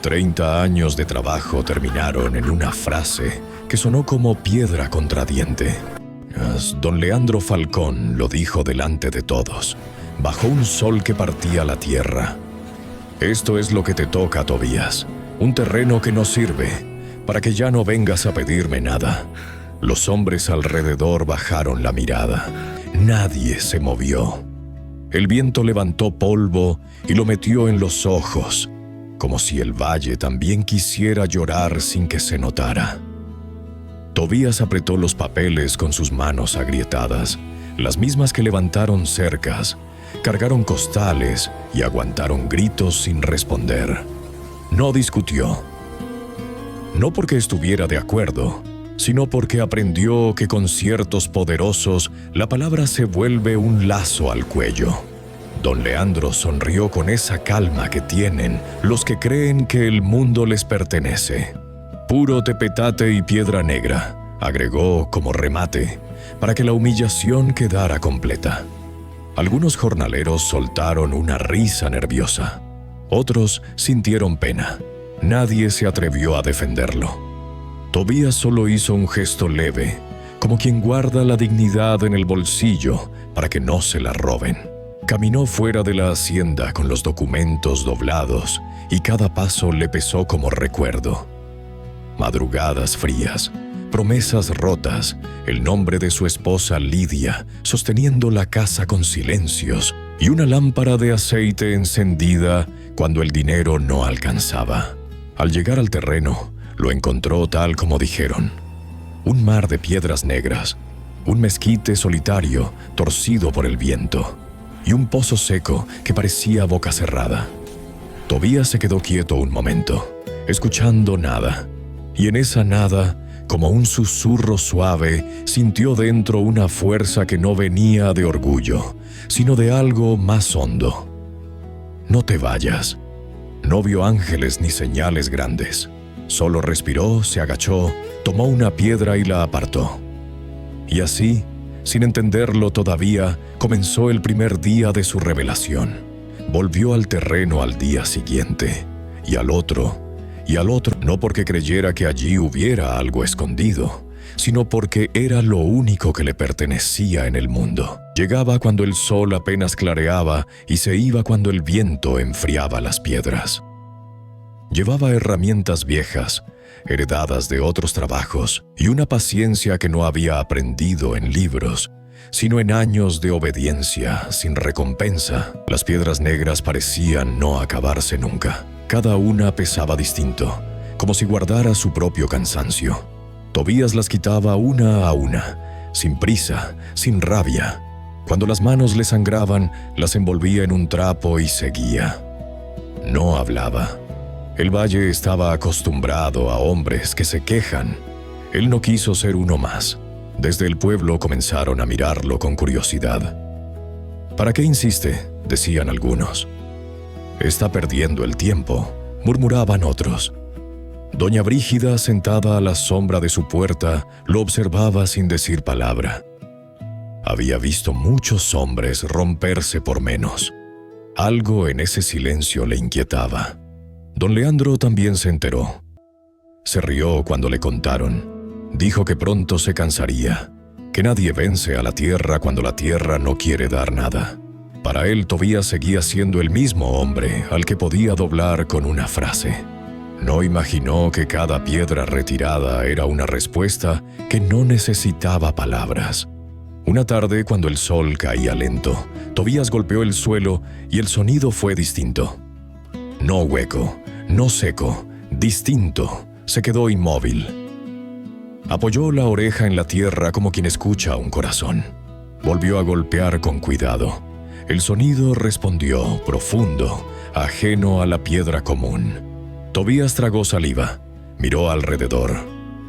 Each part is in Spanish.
30 años de trabajo terminaron en una frase que sonó como piedra contra diente. Don Leandro Falcón lo dijo delante de todos, bajo un sol que partía la tierra. Esto es lo que te toca, Tobías, un terreno que no sirve, para que ya no vengas a pedirme nada. Los hombres alrededor bajaron la mirada. Nadie se movió. El viento levantó polvo y lo metió en los ojos, como si el valle también quisiera llorar sin que se notara. Tobías apretó los papeles con sus manos agrietadas, las mismas que levantaron cercas, cargaron costales y aguantaron gritos sin responder. No discutió. No porque estuviera de acuerdo, sino porque aprendió que con ciertos poderosos la palabra se vuelve un lazo al cuello. Don Leandro sonrió con esa calma que tienen los que creen que el mundo les pertenece. Puro tepetate y piedra negra, agregó como remate, para que la humillación quedara completa. Algunos jornaleros soltaron una risa nerviosa. Otros sintieron pena. Nadie se atrevió a defenderlo. Tobías solo hizo un gesto leve, como quien guarda la dignidad en el bolsillo para que no se la roben. Caminó fuera de la hacienda con los documentos doblados y cada paso le pesó como recuerdo. Madrugadas frías, promesas rotas, el nombre de su esposa Lidia, sosteniendo la casa con silencios y una lámpara de aceite encendida cuando el dinero no alcanzaba. Al llegar al terreno, lo encontró tal como dijeron. Un mar de piedras negras, un mezquite solitario torcido por el viento y un pozo seco que parecía boca cerrada. Tobías se quedó quieto un momento, escuchando nada, y en esa nada, como un susurro suave, sintió dentro una fuerza que no venía de orgullo, sino de algo más hondo. No te vayas. No vio ángeles ni señales grandes. Solo respiró, se agachó, tomó una piedra y la apartó. Y así, sin entenderlo todavía, comenzó el primer día de su revelación. Volvió al terreno al día siguiente, y al otro, no porque creyera que allí hubiera algo escondido, sino porque era lo único que le pertenecía en el mundo. Llegaba cuando el sol apenas clareaba y se iba cuando el viento enfriaba las piedras. Llevaba herramientas viejas, heredadas de otros trabajos, y una paciencia que no había aprendido en libros, sino en años de obediencia sin recompensa. Las piedras negras parecían no acabarse nunca. Cada una pesaba distinto, como si guardara su propio cansancio. Tobías las quitaba una a una, sin prisa, sin rabia. Cuando las manos le sangraban, las envolvía en un trapo y seguía. No hablaba. El valle estaba acostumbrado a hombres que se quejan. Él no quiso ser uno más. Desde el pueblo comenzaron a mirarlo con curiosidad. «¿Para qué insiste?», decían algunos. «Está perdiendo el tiempo», murmuraban otros. Doña Brígida, sentada a la sombra de su puerta, lo observaba sin decir palabra. Había visto muchos hombres romperse por menos. Algo en ese silencio le inquietaba. Don Leandro también se enteró. Se rió cuando le contaron. Dijo que pronto se cansaría, que nadie vence a la tierra cuando la tierra no quiere dar nada. Para él, Tobías seguía siendo el mismo hombre al que podía doblar con una frase. No imaginó que cada piedra retirada era una respuesta que no necesitaba palabras. Una tarde, cuando el sol caía lento, Tobías golpeó el suelo y el sonido fue distinto. No hueco, no seco, distinto. Se quedó inmóvil. Apoyó la oreja en la tierra como quien escucha un corazón. Volvió a golpear con cuidado. El sonido respondió, profundo, ajeno a la piedra común. Tobías tragó saliva, miró alrededor.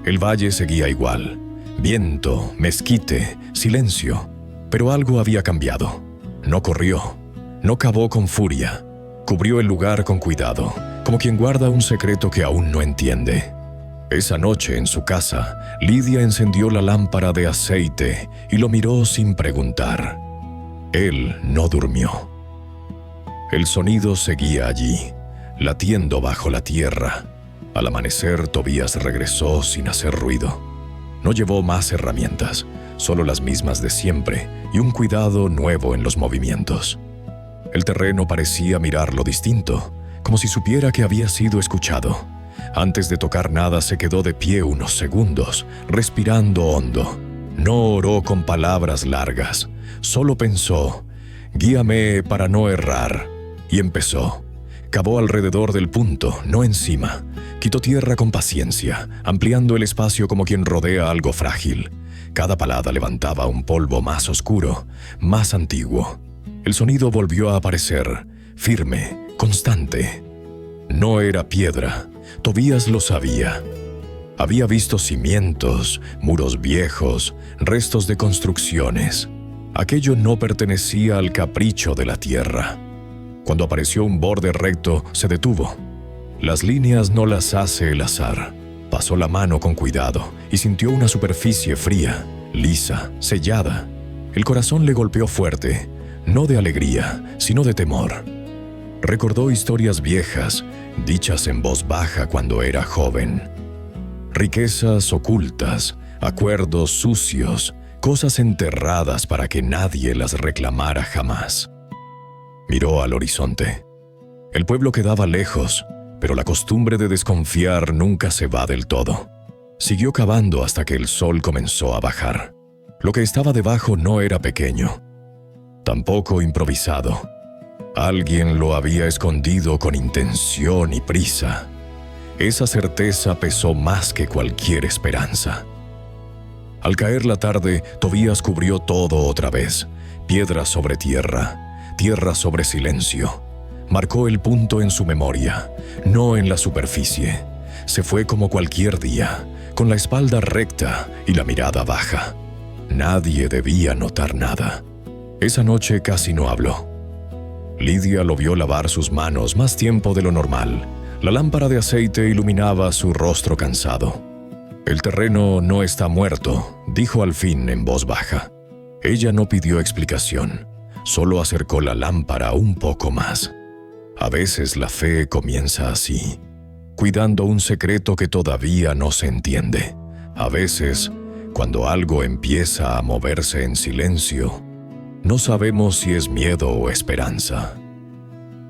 El valle seguía igual. Viento, mezquite, silencio. Pero algo había cambiado. No corrió, no cavó con furia. Cubrió el lugar con cuidado, como quien guarda un secreto que aún no entiende. Esa noche en su casa, Lidia encendió la lámpara de aceite y lo miró sin preguntar. Él no durmió. El sonido seguía allí. latiendo bajo la tierra. Al amanecer, Tobías regresó sin hacer ruido. No llevó más herramientas, solo las mismas de siempre y un cuidado nuevo en los movimientos. El terreno parecía mirarlo distinto, como si supiera que había sido escuchado. Antes de tocar nada se quedó de pie unos segundos, respirando hondo. No oró con palabras largas, solo pensó: «Guíame para no errar», y empezó. Cavó alrededor del punto, no encima. Quitó tierra con paciencia, ampliando el espacio como quien rodea algo frágil. Cada palada levantaba un polvo más oscuro, más antiguo. El sonido volvió a aparecer, firme, constante. No era piedra, Tobías lo sabía. Había visto cimientos, muros viejos, restos de construcciones. Aquello no pertenecía al capricho de la tierra. Cuando apareció un borde recto, se detuvo. Las líneas no las hace el azar. Pasó la mano con cuidado y sintió una superficie fría, lisa, sellada. El corazón le golpeó fuerte, no de alegría, sino de temor. Recordó historias viejas, dichas en voz baja cuando era joven. Riquezas ocultas, acuerdos sucios, cosas enterradas para que nadie las reclamara jamás. Miró al horizonte. El pueblo quedaba lejos, pero la costumbre de desconfiar nunca se va del todo. Siguió cavando hasta que el sol comenzó a bajar. Lo que estaba debajo no era pequeño, tampoco improvisado. Alguien lo había escondido con intención y prisa. Esa certeza pesó más que cualquier esperanza. Al caer la tarde, Tobías cubrió todo otra vez, piedra sobre tierra, tierra sobre silencio. Marcó el punto en su memoria, no en la superficie. Se fue como cualquier día, con la espalda recta y la mirada baja. Nadie debía notar nada. Esa noche casi no habló. Lidia lo vio lavar sus manos más tiempo de lo normal. La lámpara de aceite iluminaba su rostro cansado. «El terreno no está muerto», dijo al fin en voz baja. Ella no pidió explicación, solo acercó la lámpara un poco más. A veces la fe comienza así, cuidando un secreto que todavía no se entiende. A veces, cuando algo empieza a moverse en silencio, no sabemos si es miedo o esperanza.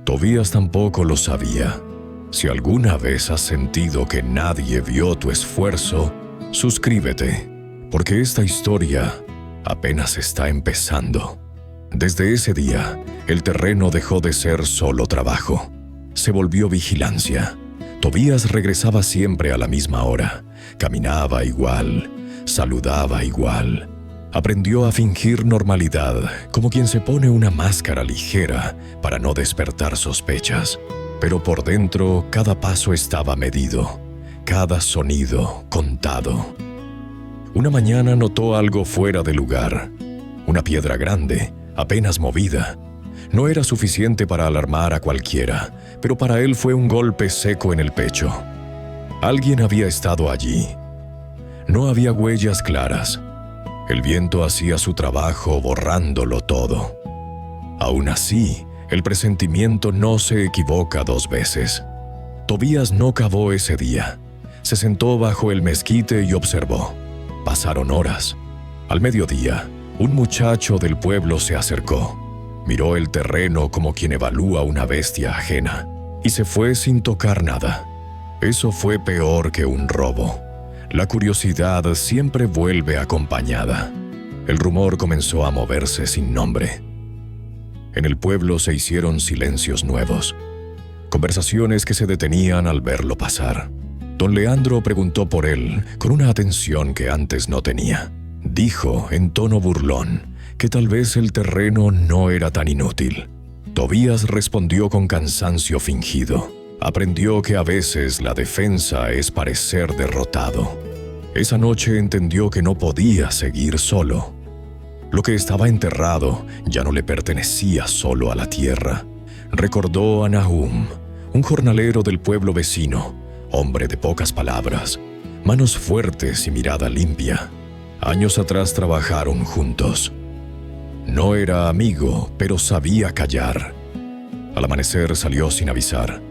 Tobías tampoco lo sabía. Si alguna vez has sentido que nadie vio tu esfuerzo, suscríbete, porque esta historia apenas está empezando. Desde ese día, el terreno dejó de ser solo trabajo. Se volvió vigilancia. Tobías regresaba siempre a la misma hora. Caminaba igual, saludaba igual. Aprendió a fingir normalidad, como quien se pone una máscara ligera para no despertar sospechas. Pero por dentro, cada paso estaba medido, cada sonido contado. Una mañana notó algo fuera de lugar. Una piedra grande, apenas movida. No era suficiente para alarmar a cualquiera, pero para él fue un golpe seco en el pecho. Alguien había estado allí. No había huellas claras. El viento hacía su trabajo borrándolo todo. Aún así, el presentimiento no se equivoca dos veces. Tobías no cavó ese día. Se sentó bajo el mezquite y observó. Pasaron horas. Al mediodía, un muchacho del pueblo se acercó. Miró el terreno como quien evalúa una bestia ajena y se fue sin tocar nada. Eso fue peor que un robo. La curiosidad siempre vuelve acompañada. El rumor comenzó a moverse sin nombre. En el pueblo se hicieron silencios nuevos, conversaciones que se detenían al verlo pasar. Don Leandro preguntó por él con una atención que antes no tenía. Dijo en tono burlón que tal vez el terreno no era tan inútil. Tobías respondió con cansancio fingido. Aprendió que a veces la defensa es parecer derrotado. Esa noche entendió que no podía seguir solo. Lo que estaba enterrado ya no le pertenecía solo a la tierra. Recordó a Nahum, un jornalero del pueblo vecino, hombre de pocas palabras, manos fuertes y mirada limpia. Años atrás trabajaron juntos. No era amigo, pero sabía callar. Al amanecer salió sin avisar.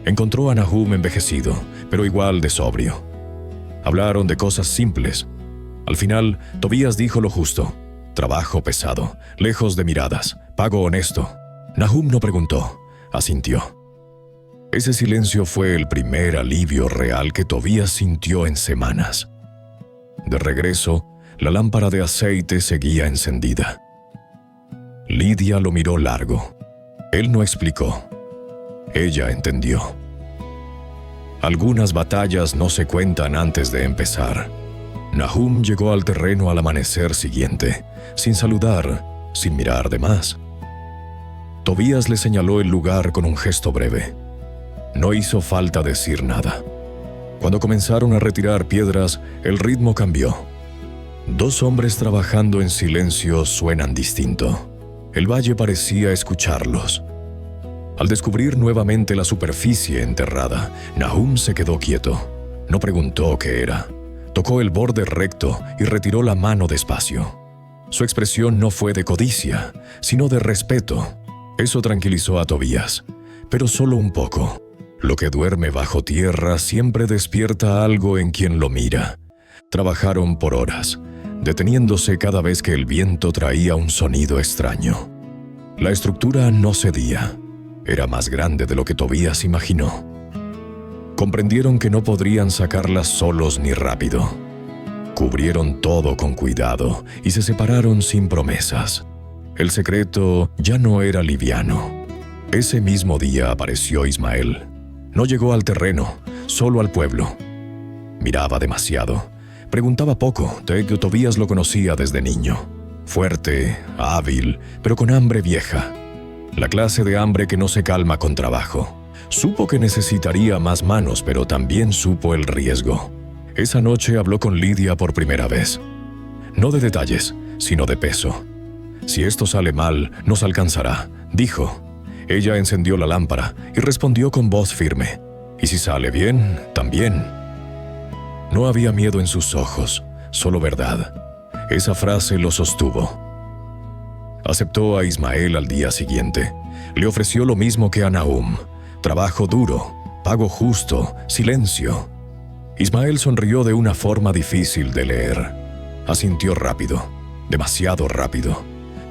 Encontró a Nahum envejecido, pero igual de sobrio. Hablaron de cosas simples. Al final, Tobías dijo lo justo. Trabajo pesado, lejos de miradas, pago honesto. Nahum no preguntó, asintió. Ese silencio fue el primer alivio real que Tobías sintió en semanas. De regreso, la lámpara de aceite seguía encendida. Lidia lo miró largo. Él no explicó. Ella entendió. Algunas batallas no se cuentan antes de empezar. Nahum llegó al terreno al amanecer siguiente, sin saludar, sin mirar de más. Tobías le señaló el lugar con un gesto breve. No hizo falta decir nada. Cuando comenzaron a retirar piedras, el ritmo cambió. Dos hombres trabajando en silencio suenan distinto. El valle parecía escucharlos. Al descubrir nuevamente la superficie enterrada, Nahum se quedó quieto. No preguntó qué era. Tocó el borde recto y retiró la mano despacio. Su expresión no fue de codicia, sino de respeto. Eso tranquilizó a Tobías, pero solo un poco. Lo que duerme bajo tierra siempre despierta algo en quien lo mira. Trabajaron por horas, deteniéndose cada vez que el viento traía un sonido extraño. La estructura no cedía. Era más grande de lo que Tobías imaginó. Comprendieron que no podrían sacarla solos ni rápido. Cubrieron todo con cuidado y se separaron sin promesas. El secreto ya no era liviano. Ese mismo día apareció Ismael. No llegó al terreno, solo al pueblo. Miraba demasiado. Preguntaba poco, de que Tobías lo conocía desde niño. Fuerte, hábil, pero con hambre vieja. La clase de hambre que no se calma con trabajo. Supo que necesitaría más manos, pero también supo el riesgo. Esa noche habló con Lidia por primera vez. No de detalles, sino de peso. Si esto sale mal, nos alcanzará, dijo. Ella encendió la lámpara y respondió con voz firme. Y si sale bien, también. No había miedo en sus ojos, solo verdad. Esa frase lo sostuvo. Aceptó a Ismael al día siguiente. Le ofreció lo mismo que a Nahum. Trabajo duro, pago justo, silencio. Ismael sonrió de una forma difícil de leer. Asintió rápido, demasiado rápido.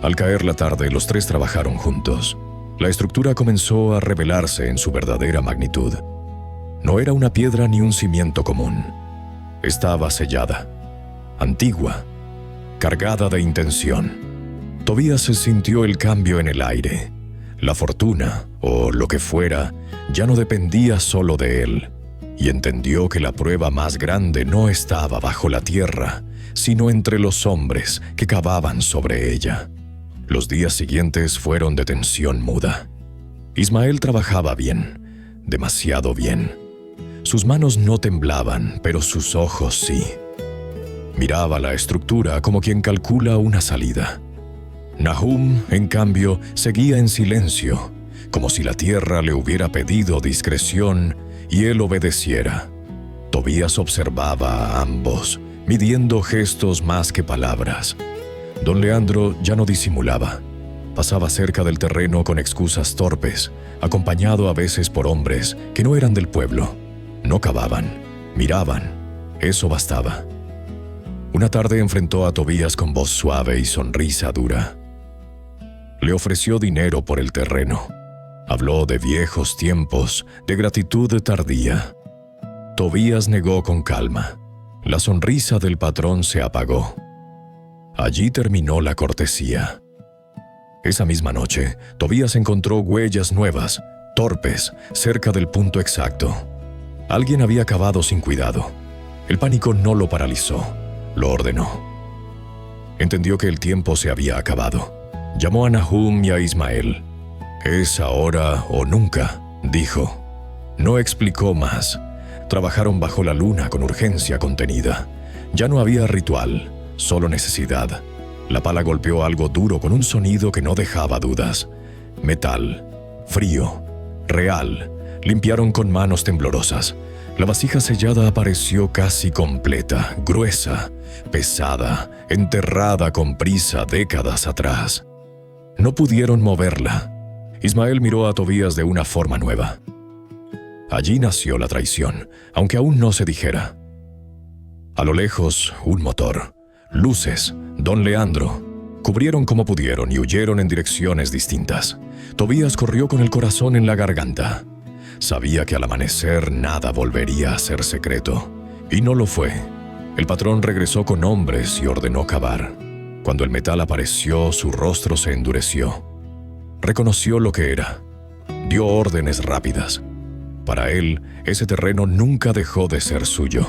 Al caer la tarde, los tres trabajaron juntos. La estructura comenzó a revelarse en su verdadera magnitud. No era una piedra ni un cimiento común. Estaba sellada, antigua, cargada de intención. Tobías sintió el cambio en el aire. La fortuna, o lo que fuera, ya no dependía solo de él, y entendió que la prueba más grande no estaba bajo la tierra, sino entre los hombres que cavaban sobre ella. Los días siguientes fueron de tensión muda. Ismael trabajaba bien, demasiado bien. Sus manos no temblaban, pero sus ojos sí. Miraba la estructura como quien calcula una salida. Nahum, en cambio, seguía en silencio, como si la tierra le hubiera pedido discreción y él obedeciera. Tobías observaba a ambos, midiendo gestos más que palabras. Don Leandro ya no disimulaba. Pasaba cerca del terreno con excusas torpes, acompañado a veces por hombres que no eran del pueblo. No cavaban, miraban. Eso bastaba. Una tarde enfrentó a Tobías con voz suave y sonrisa dura. Le ofreció dinero por el terreno. Habló de viejos tiempos, de gratitud tardía. Tobías negó con calma. La sonrisa del patrón se apagó. Allí terminó la cortesía. Esa misma noche, Tobías encontró huellas nuevas, torpes, cerca del punto exacto. Alguien había cavado sin cuidado. El pánico no lo paralizó, lo ordenó. Entendió que el tiempo se había acabado. Llamó a Nahum y a Ismael. «Es ahora o nunca», dijo. No explicó más. Trabajaron bajo la luna con urgencia contenida. Ya no había ritual, solo necesidad. La pala golpeó algo duro con un sonido que no dejaba dudas. Metal, frío, real. Limpiaron con manos temblorosas. La vasija sellada apareció casi completa, gruesa, pesada, enterrada con prisa décadas atrás. No pudieron moverla. Ismael miró a Tobías de una forma nueva. Allí nació la traición, aunque aún no se dijera. A lo lejos, un motor, luces, don Leandro. Cubrieron como pudieron y huyeron en direcciones distintas. Tobías corrió con el corazón en la garganta. Sabía que al amanecer nada volvería a ser secreto. Y no lo fue. El patrón regresó con hombres y ordenó cavar. Cuando el metal apareció, su rostro se endureció. Reconoció lo que era. Dio órdenes rápidas. Para él, ese terreno nunca dejó de ser suyo.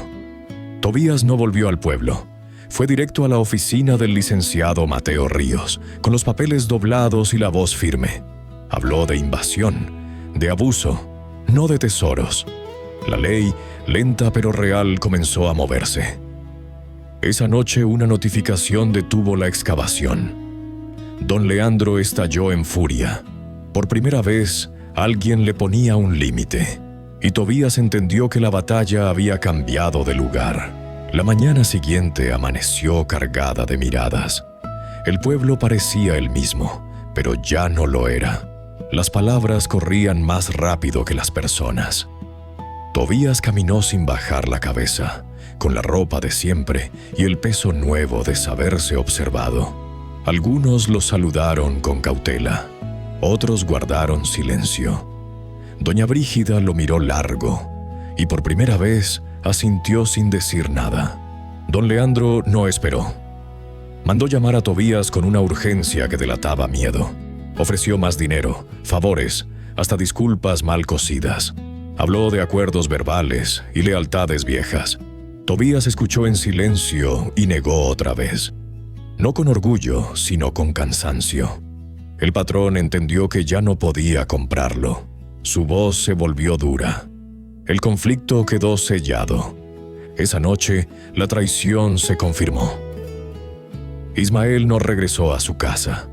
Tobías no volvió al pueblo. Fue directo a la oficina del licenciado Mateo Ríos, con los papeles doblados y la voz firme. Habló de invasión, de abuso, no de tesoros. La ley, lenta pero real, comenzó a moverse. Esa noche una notificación detuvo la excavación. Don Leandro estalló en furia. Por primera vez, alguien le ponía un límite, y Tobías entendió que la batalla había cambiado de lugar. La mañana siguiente amaneció cargada de miradas. El pueblo parecía el mismo, pero ya no lo era. Las palabras corrían más rápido que las personas. Tobías caminó sin bajar la cabeza, con la ropa de siempre y el peso nuevo de saberse observado. Algunos lo saludaron con cautela, otros guardaron silencio. Doña Brígida lo miró largo y por primera vez asintió sin decir nada. Don Leandro no esperó. Mandó llamar a Tobías con una urgencia que delataba miedo. Ofreció más dinero, favores, hasta disculpas mal cocidas. Habló de acuerdos verbales y lealtades viejas. Tobías escuchó en silencio y negó otra vez. No con orgullo, sino con cansancio. El patrón entendió que ya no podía comprarlo. Su voz se volvió dura. El conflicto quedó sellado. Esa noche, la traición se confirmó. Ismael no regresó a su casa.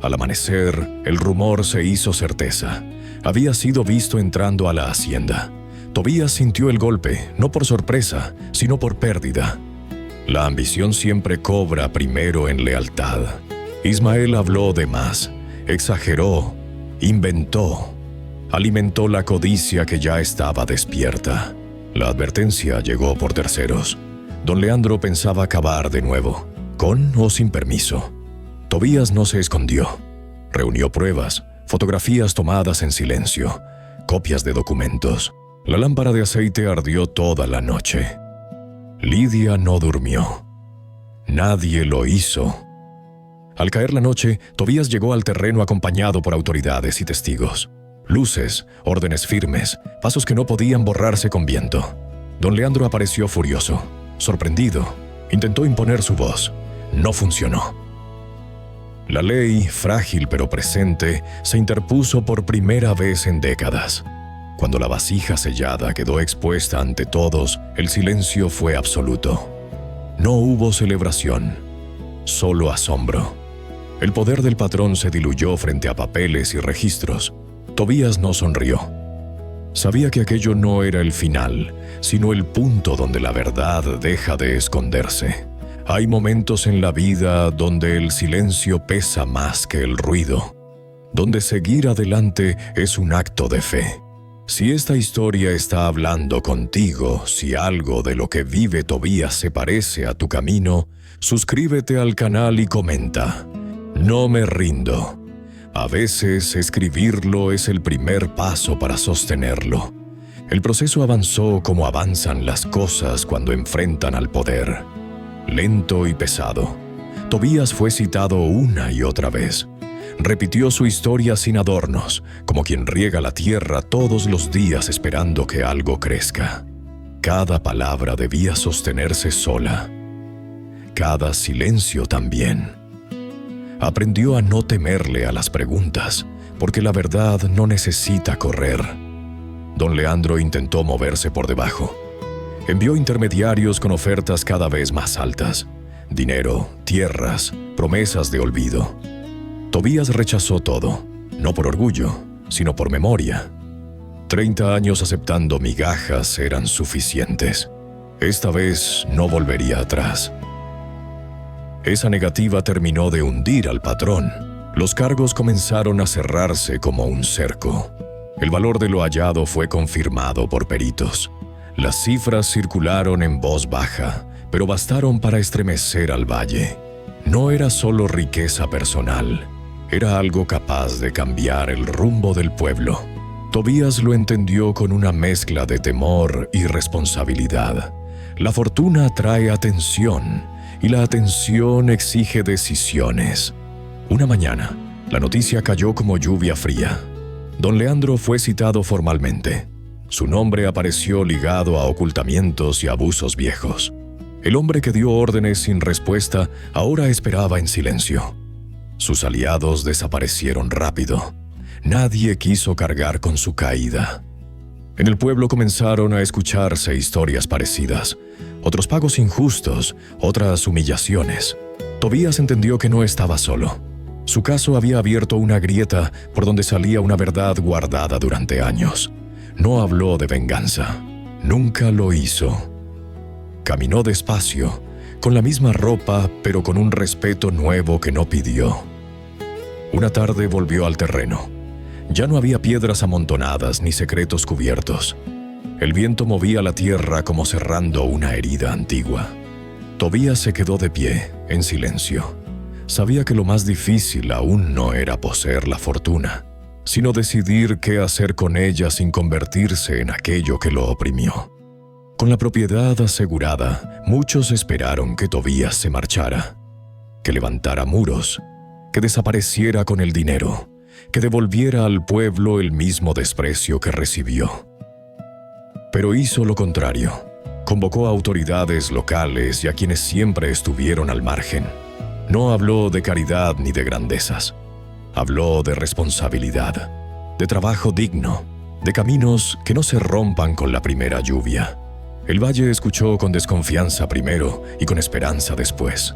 Al amanecer, el rumor se hizo certeza. Había sido visto entrando a la hacienda. Tobías sintió el golpe, no por sorpresa, sino por pérdida. La ambición siempre cobra primero en lealtad. Ismael habló de más, exageró, inventó. Alimentó la codicia que ya estaba despierta. La advertencia llegó por terceros. Don Leandro pensaba cavar de nuevo, con o sin permiso. Tobías no se escondió. Reunió pruebas, fotografías tomadas en silencio, copias de documentos. La lámpara de aceite ardió toda la noche. Lidia no durmió. Nadie lo hizo. Al caer la noche, Tobías llegó al terreno acompañado por autoridades y testigos. Luces, órdenes firmes, pasos que no podían borrarse con viento. Don Leandro apareció furioso, sorprendido. Intentó imponer su voz. No funcionó. La ley, frágil pero presente, se interpuso por primera vez en décadas. Cuando la vasija sellada quedó expuesta ante todos, el silencio fue absoluto. No hubo celebración, solo asombro. El poder del patrón se diluyó frente a papeles y registros. Tobías no sonrió. Sabía que aquello no era el final, sino el punto donde la verdad deja de esconderse. Hay momentos en la vida donde el silencio pesa más que el ruido, donde seguir adelante es un acto de fe. Si esta historia está hablando contigo, si algo de lo que vive Tobías se parece a tu camino, suscríbete al canal y comenta. No me rindo. A veces escribirlo es el primer paso para sostenerlo. El proceso avanzó como avanzan las cosas cuando enfrentan al poder. Lento y pesado. Tobías fue citado una y otra vez. Repitió su historia sin adornos, como quien riega la tierra todos los días esperando que algo crezca. Cada palabra debía sostenerse sola. Cada silencio también. Aprendió a no temerle a las preguntas, porque la verdad no necesita correr. Don Leandro intentó moverse por debajo. Envió intermediarios con ofertas cada vez más altas. Dinero, tierras, promesas de olvido. Tobías rechazó todo, no por orgullo, sino por memoria. 30 años aceptando migajas eran suficientes. Esta vez no volvería atrás. Esa negativa terminó de hundir al patrón. Los cargos comenzaron a cerrarse como un cerco. El valor de lo hallado fue confirmado por peritos. Las cifras circularon en voz baja, pero bastaron para estremecer al valle. No era solo riqueza personal, era algo capaz de cambiar el rumbo del pueblo. Tobías lo entendió con una mezcla de temor y responsabilidad. La fortuna trae atención, y la atención exige decisiones. Una mañana, la noticia cayó como lluvia fría. Don Leandro fue citado formalmente. Su nombre apareció ligado a ocultamientos y abusos viejos. El hombre que dio órdenes sin respuesta ahora esperaba en silencio. Sus aliados desaparecieron rápido. Nadie quiso cargar con su caída. En el pueblo comenzaron a escucharse historias parecidas. Otros pagos injustos, otras humillaciones. Tobías entendió que no estaba solo. Su caso había abierto una grieta por donde salía una verdad guardada durante años. No habló de venganza. Nunca lo hizo. Caminó despacio, con la misma ropa, pero con un respeto nuevo que no pidió. Una tarde volvió al terreno. Ya no había piedras amontonadas ni secretos cubiertos. El viento movía la tierra como cerrando una herida antigua. Tobías se quedó de pie, en silencio. Sabía que lo más difícil aún no era poseer la fortuna, sino decidir qué hacer con ella sin convertirse en aquello que lo oprimió. Con la propiedad asegurada, muchos esperaron que Tobías se marchara, que levantara muros, que desapareciera con el dinero, que devolviera al pueblo el mismo desprecio que recibió. Pero hizo lo contrario. Convocó a autoridades locales y a quienes siempre estuvieron al margen. No habló de caridad ni de grandezas. Habló de responsabilidad, de trabajo digno, de caminos que no se rompan con la primera lluvia. El valle escuchó con desconfianza primero y con esperanza después.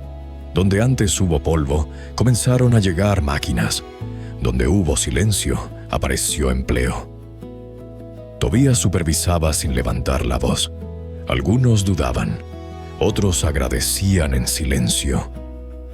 Donde antes hubo polvo, comenzaron a llegar máquinas. Donde hubo silencio, apareció empleo. Tobías supervisaba sin levantar la voz. Algunos dudaban, otros agradecían en silencio.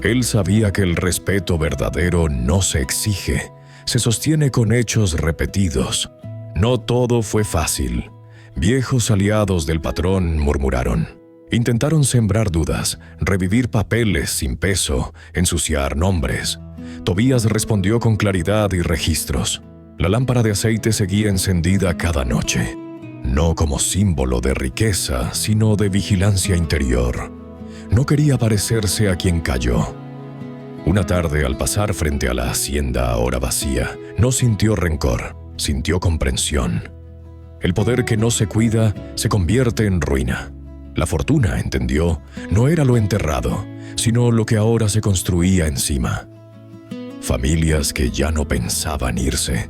Él sabía que el respeto verdadero no se exige, se sostiene con hechos repetidos. No todo fue fácil. Viejos aliados del patrón murmuraron. Intentaron sembrar dudas, revivir papeles sin peso, ensuciar nombres. Tobías respondió con claridad y registros. La lámpara de aceite seguía encendida cada noche, no como símbolo de riqueza, sino de vigilancia interior. No quería parecerse a quien cayó. Una tarde, al pasar frente a la hacienda ahora vacía, no sintió rencor, sintió comprensión. El poder que no se cuida se convierte en ruina. La fortuna, entendió, no era lo enterrado, sino lo que ahora se construía encima. Familias que ya no pensaban irse.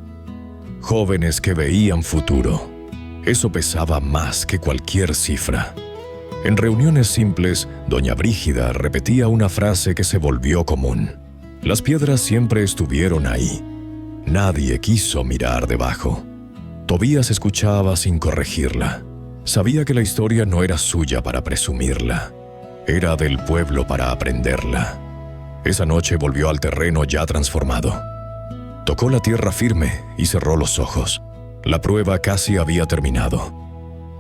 Jóvenes que veían futuro. Eso pesaba más que cualquier cifra. En reuniones simples, doña Brígida repetía una frase que se volvió común. Las piedras siempre estuvieron ahí. Nadie quiso mirar debajo. Tobías escuchaba sin corregirla. Sabía que la historia no era suya para presumirla. Era del pueblo para aprenderla. Esa noche volvió al terreno ya transformado. Tocó la tierra firme y cerró los ojos. La prueba casi había terminado.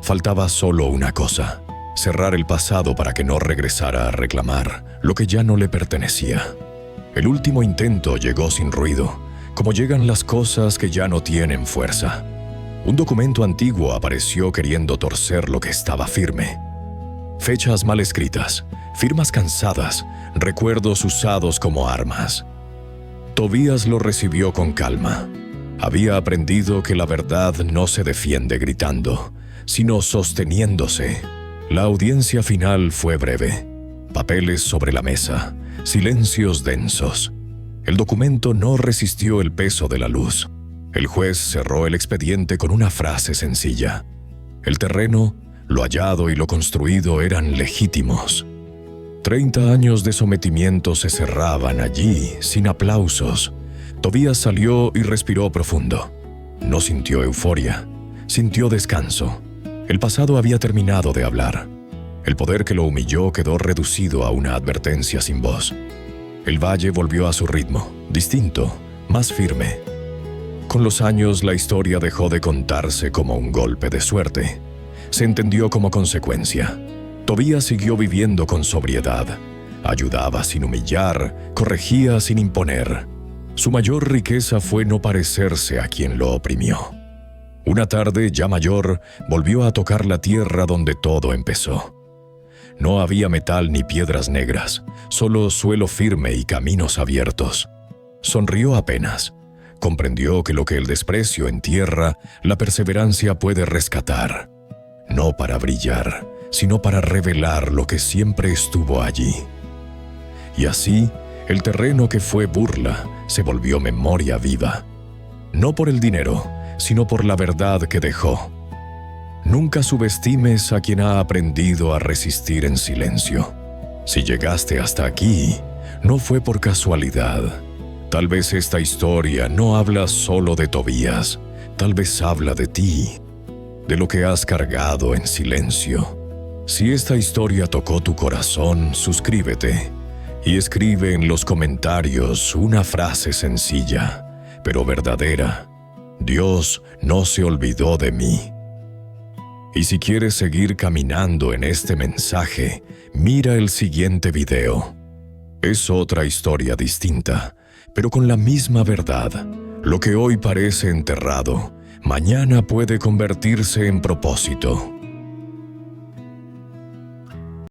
Faltaba solo una cosa: cerrar el pasado para que no regresara a reclamar lo que ya no le pertenecía. El último intento llegó sin ruido, como llegan las cosas que ya no tienen fuerza. Un documento antiguo apareció queriendo torcer lo que estaba firme. Fechas mal escritas, firmas cansadas, recuerdos usados como armas. Tobías lo recibió con calma. Había aprendido que la verdad no se defiende gritando, sino sosteniéndose. La audiencia final fue breve. Papeles sobre la mesa, silencios densos. El documento no resistió el peso de la luz. El juez cerró el expediente con una frase sencilla. El terreno, lo hallado y lo construido eran legítimos. 30 años de sometimiento se cerraban allí, sin aplausos. Tobías salió y respiró profundo. No sintió euforia, sintió descanso. El pasado había terminado de hablar. El poder que lo humilló quedó reducido a una advertencia sin voz. El valle volvió a su ritmo, distinto, más firme. Con los años, la historia dejó de contarse como un golpe de suerte. Se entendió como consecuencia. Tobías siguió viviendo con sobriedad. Ayudaba sin humillar, corregía sin imponer. Su mayor riqueza fue no parecerse a quien lo oprimió. Una tarde, ya mayor, volvió a tocar la tierra donde todo empezó. No había metal ni piedras negras, solo suelo firme y caminos abiertos. Sonrió apenas. Comprendió que lo que el desprecio entierra, la perseverancia puede rescatar. No para brillar, sino para revelar lo que siempre estuvo allí. Y así, el terreno que fue burla se volvió memoria viva. No por el dinero, sino por la verdad que dejó. Nunca subestimes a quien ha aprendido a resistir en silencio. Si llegaste hasta aquí, no fue por casualidad. Tal vez esta historia no habla solo de Tobías, tal vez habla de ti, de lo que has cargado en silencio. Si esta historia tocó tu corazón, suscríbete y escribe en los comentarios una frase sencilla, pero verdadera. Dios no se olvidó de mí. Y si quieres seguir caminando en este mensaje, mira el siguiente video. Es otra historia distinta, pero con la misma verdad. Lo que hoy parece enterrado, mañana puede convertirse en propósito.